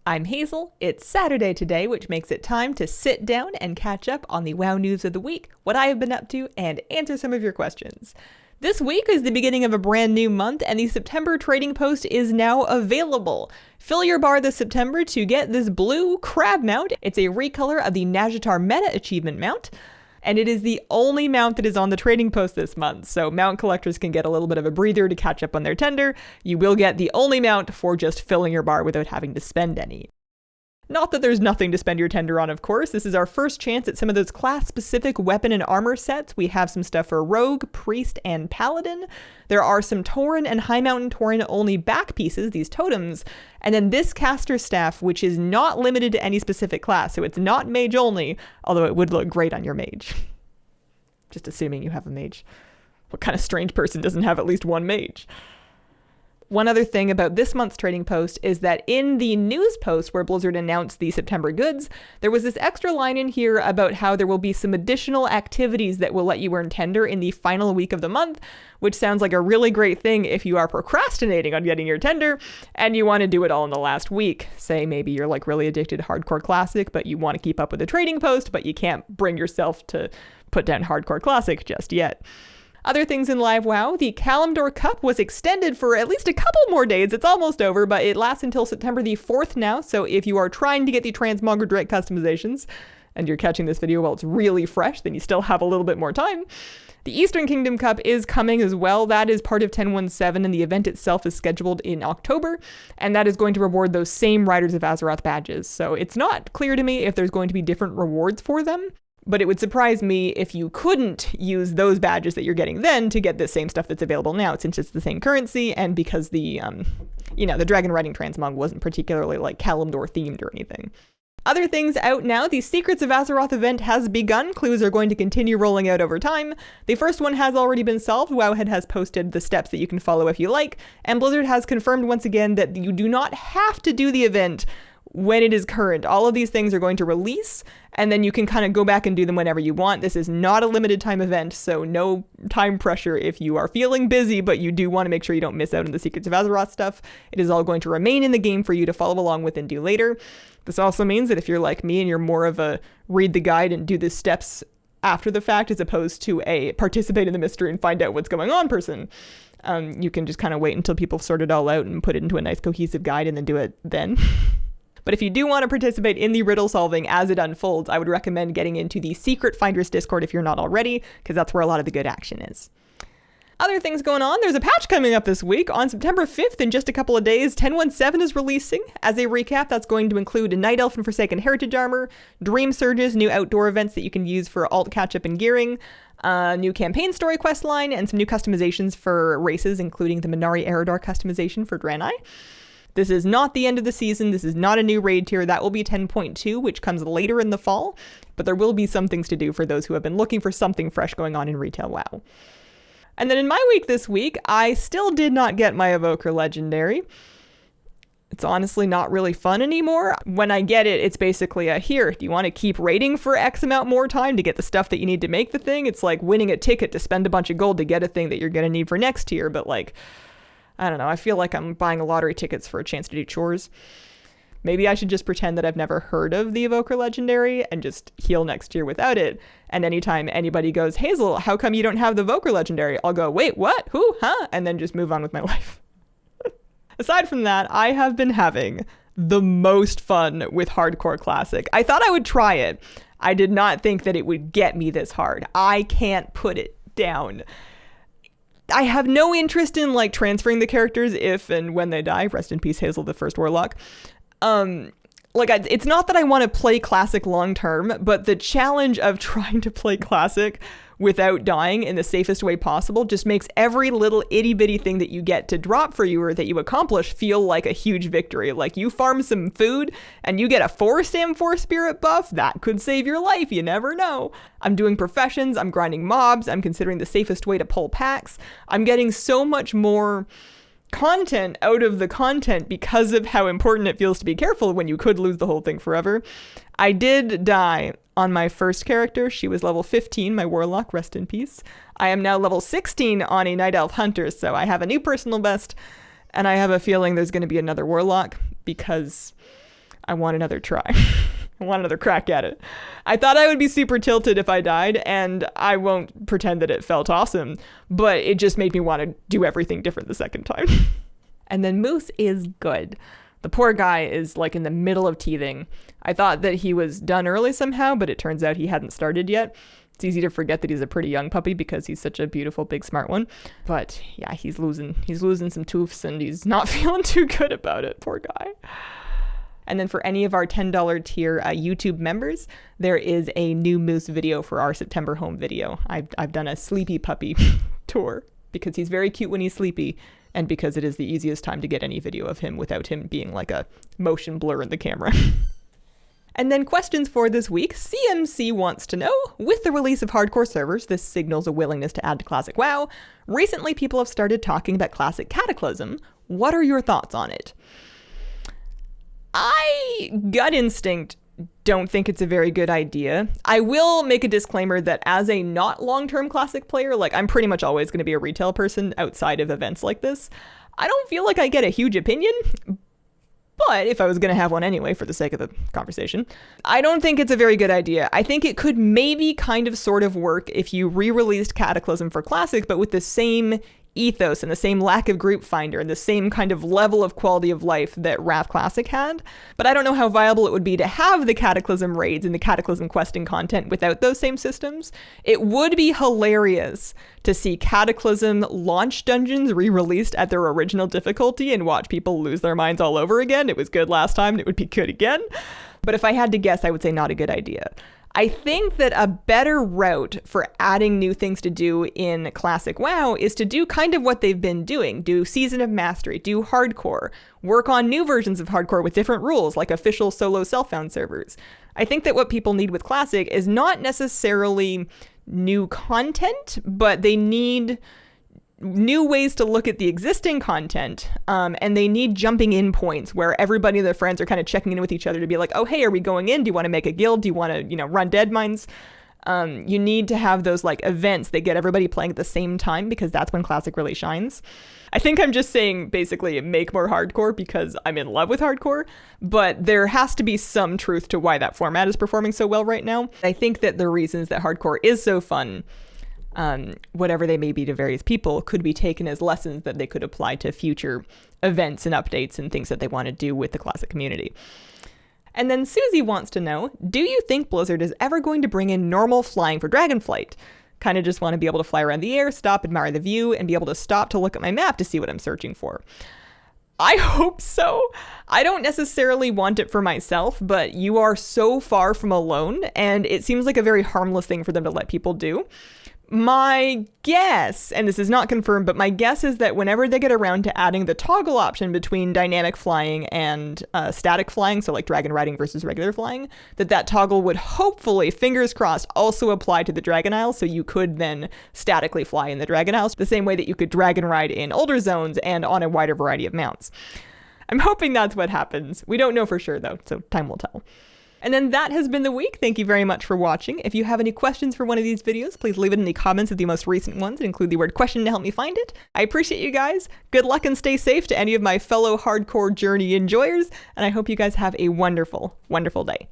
I'm Hazel. It's Saturday today, which makes it time to sit down and catch up on the WoW news of the week, what I have been up to, and answer some of your questions. This week is the beginning of a brand new month, and the September trading post is now available. Fill your bar this September to get this blue crab mount. It's a recolor of the Najatar Meta Achievement mount, and it is the only mount that is on the trading post this month, so mount collectors can get a little bit of a breather to catch up on their tender. You will get the only mount for just filling your bar without having to spend any. Not that there's nothing to spend your tender on, of course. This is our first chance at some of those class-specific weapon and armor sets. We have some stuff for Rogue, Priest, and Paladin. There are some Tauren and High Mountain Tauren only back pieces, these totems, and then this caster staff, which is not limited to any specific class, so it's not mage only, although it would look great on your mage. Just assuming you have a mage. What kind of strange person doesn't have at least one mage? One other thing about this month's trading post is that in the news post where Blizzard announced the September goods, there was this extra line in here about how there will be some additional activities that will let you earn tender in the final week of the month, which sounds like a really great thing if you are procrastinating on getting your tender and you want to do it all in the last week. Say maybe you're like really addicted to Hardcore Classic, but you want to keep up with the trading post, but you can't bring yourself to put down Hardcore Classic just yet. Other things in live WoW, the Kalimdor Cup was extended for at least a couple more days. It's almost over, but it lasts until September the 4th now, so if you are trying to get the Transmogger Direct customizations, and you're catching this video while it's really fresh, then you still have a little bit more time. The Eastern Kingdom Cup is coming as well. That is part of 10.17, and the event itself is scheduled in October, and that is going to reward those same Riders of Azeroth badges. So it's not clear to me if there's going to be different rewards for them, but it would surprise me if you couldn't use those badges that you're getting then to get the same stuff that's available now, since it's the same currency, and because the, the Dragon Riding Transmog wasn't particularly like Kalimdor themed or anything. Other things out now, the Secrets of Azeroth event has begun. Clues are going to continue rolling out over time. The first one has already been solved. Wowhead has posted the steps that you can follow if you like, and Blizzard has confirmed once again that you do not have to do the event when it is current. All of these things are going to release, and then you can kind of go back and do them whenever you want. This is not a limited time event, so no time pressure if you are feeling busy, but you do want to make sure you don't miss out on the Secrets of Azeroth stuff. It is all going to remain in the game for you to follow along with and do later. This also means that if you're like me and you're more of a read the guide and do the steps after the fact as opposed to a participate in the mystery and find out what's going on person, you can just kind of wait until people sort it all out and put it into a nice cohesive guide and then do it then. But if you do want to participate in the riddle solving as it unfolds, I would recommend getting into the Secret Finders Discord if you're not already, because that's where a lot of the good action is. Other things going on, there's a patch coming up this week. On September 5th, in just a couple of days, 10.17 is releasing. As a recap, that's going to include a Night Elf and Forsaken Heritage armor, Dream Surges, new outdoor events that you can use for alt catch-up and gearing, new campaign story quest line, and some new customizations for races, including the Minari Eridar customization for Draenei. This is not the end of the season. This is not a new raid tier. That will be 10.2, which comes later in the fall, but there will be some things to do for those who have been looking for something fresh going on in retail WoW. And then in my week this week, I still did not get my Evoker Legendary. It's honestly not really fun anymore. When I get it, it's basically here, do you want to keep raiding for X amount more time to get the stuff that you need to make the thing? It's like winning a ticket to spend a bunch of gold to get a thing that you're going to need for next tier, but like, I don't know, I feel like I'm buying lottery tickets for a chance to do chores. Maybe I should just pretend that I've never heard of the Evoker Legendary and just heal next year without it. And anytime anybody goes, Hazel, how come you don't have the Evoker Legendary? I'll go, wait, what? Who? Huh? And then just move on with my life. Aside from that, I have been having the most fun with Hardcore Classic. I thought I would try it. I did not think that it would get me this hard. I can't put it down. I have no interest in like transferring the characters if and when they die. Rest in peace, Hazel, the first warlock. It's not that I want to play Classic long term, but the challenge of trying to play Classic without dying in the safest way possible just makes every little itty bitty thing that you get to drop for you or that you accomplish feel like a huge victory. Like you farm some food and you get a 4-stam 4-spirit buff, that could save your life, you never know. I'm doing professions, I'm grinding mobs, I'm considering the safest way to pull packs. I'm getting so much more content out of the content because of how important it feels to be careful when you could lose the whole thing forever. I did die on my first character. She was level 15, my warlock, rest in peace. I am now level 16 on a Night Elf Hunter, so I have a new personal best, and I have a feeling there's going to be another warlock because I want another try. I want another crack at it. I thought I would be super tilted if I died, and I won't pretend that it felt awesome, but it just made me want to do everything different the second time. And then Moose is good. The poor guy is like in the middle of teething. I thought that he was done early somehow, but it turns out he hadn't started yet. It's easy to forget that he's a pretty young puppy because he's such a beautiful, big, smart one. But yeah, he's losing some tooths, and he's not feeling too good about it. Poor guy. And then for any of our $10 tier YouTube members, there is a new Moose video for our September home video. I've done a sleepy puppy tour because he's very cute when he's sleepy, and because it is the easiest time to get any video of him without him being like a motion blur in the camera. And then questions for this week. CMC wants to know, with the release of hardcore servers, this signals a willingness to add to Classic WoW. Recently, people have started talking about Classic Cataclysm. What are your thoughts on it? I, gut instinct, don't think it's a very good idea. I will make a disclaimer that as a not long-term Classic player, like I'm pretty much always going to be a retail person outside of events like this. I don't feel like I get a huge opinion, but if I was going to have one anyway, for the sake of the conversation, I don't think it's a very good idea. I think it could maybe kind of sort of work if you re-released Cataclysm for Classic, but with the same ethos and the same lack of group finder and the same kind of level of quality of life that Wrath Classic had. But I don't know how viable it would be to have the Cataclysm raids and the Cataclysm questing content without those same systems. It would be hilarious to see Cataclysm launch dungeons re-released at their original difficulty and watch people lose their minds all over again. It was good last time, and it would be good again. But if I had to guess, I would say not a good idea. I think that a better route for adding new things to do in Classic WoW is to do kind of what they've been doing. Do Season of Mastery, do Hardcore, work on new versions of Hardcore with different rules, like official solo self-found servers. I think that what people need with Classic is not necessarily new content, but they need new ways to look at the existing content, and they need jumping in points where everybody and their friends are kind of checking in with each other to be like, oh, hey, are we going in? Do you want to make a guild? Do you want to, run dead mines? You need to have those like events that get everybody playing at the same time, because that's when Classic really shines. I think I'm just saying basically make more hardcore because I'm in love with hardcore, but there has to be some truth to why that format is performing so well right now. I think that the reasons that hardcore is so fun, whatever they may be to various people, could be taken as lessons that they could apply to future events and updates and things that they want to do with the Classic community. And then Susie wants to know, do you think Blizzard is ever going to bring in normal flying for Dragonflight? Kind of just want to be able to fly around the air, stop, admire the view, and be able to stop to look at my map to see what I'm searching for. I hope so. I don't necessarily want it for myself, but you are so far from alone, and it seems like a very harmless thing for them to let people do. My guess, and this is not confirmed, but my guess is that whenever they get around to adding the toggle option between dynamic flying and static flying, so like dragon riding versus regular flying, that toggle would hopefully, fingers crossed, also apply to the Dragon Isle, so you could then statically fly in the Dragon Isles, the same way that you could dragon ride in older zones and on a wider variety of mounts. I'm hoping that's what happens. We don't know for sure, though, so time will tell. And then that has been the week. Thank you very much for watching. If you have any questions for one of these videos, please leave it in the comments of the most recent ones and include the word question to help me find it. I appreciate you guys. Good luck and stay safe to any of my fellow hardcore journey enjoyers. And I hope you guys have a wonderful, wonderful day.